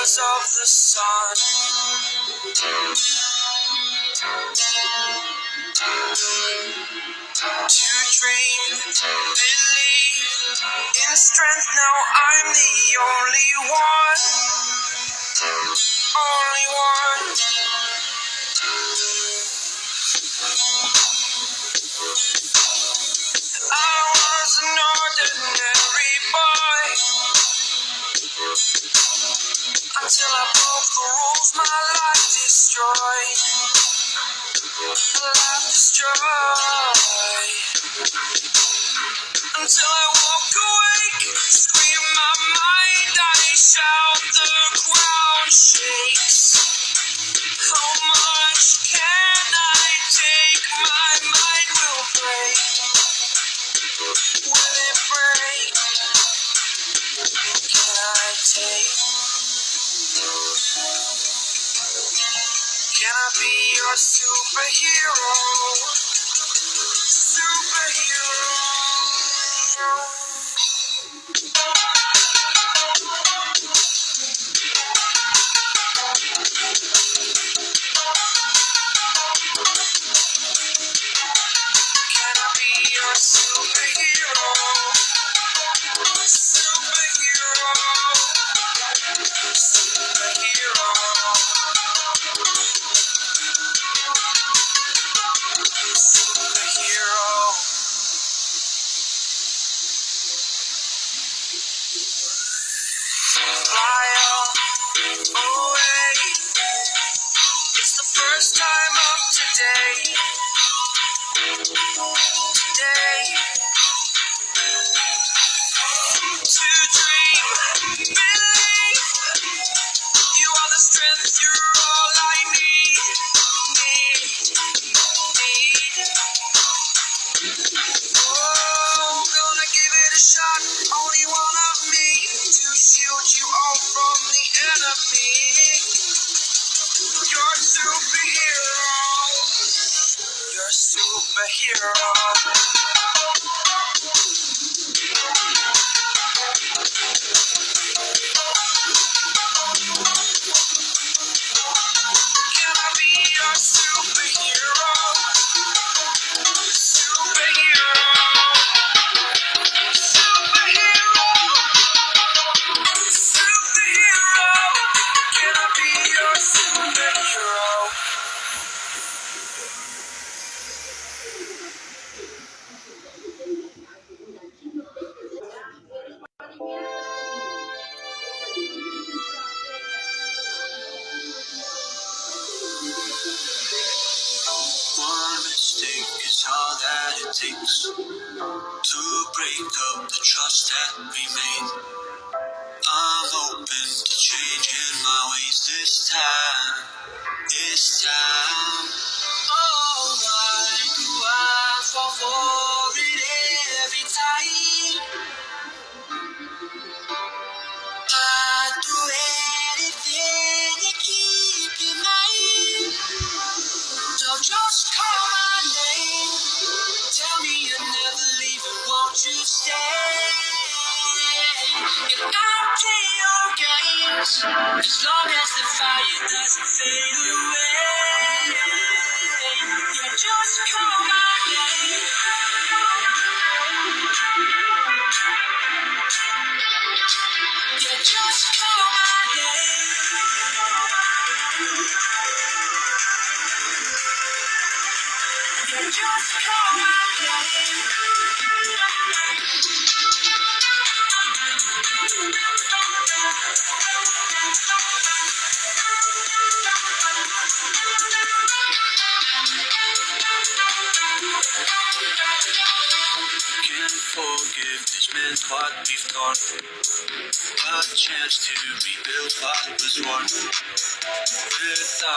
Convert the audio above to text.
colors of the sun. To dream, believe in strength. Now I'm the only one. Only one. I was an ordinary boy until I broke the rules my life destroyed. Life destroyed. Until I walk awake, scream my mind, I shout, the ground shakes. How much can I take? My mind will break. Will it break? Can I take? Can I be your superhero? Superhero. Can I be your superhero? Superhero. Superhero. Superhero. Fly away. It's the first time of today. Today. To dream, believe. You are the strength, you're all I need. Oh, gonna give it a shot. Only one of me to shield you all from the enemy. You're a superhero. You're a superhero. Can I be your superhero? Superhero. Superhero. Superhero. Can I be your superhero? One mistake is all that it takes to break up the trust that we made. I'm open to changing my ways this time. This time. Oh, why do I fall for it every time? I'd do anything to keep you mine. So just call my name. Tell me you're never leaving, won't you stay? And I'll play your games as long as the fire doesn't fade away. Yeah, just call my name. Yeah, just call my name. Yeah, just call my name. Can forgiveness mend what we've done? A chance to rebuild what was won. Without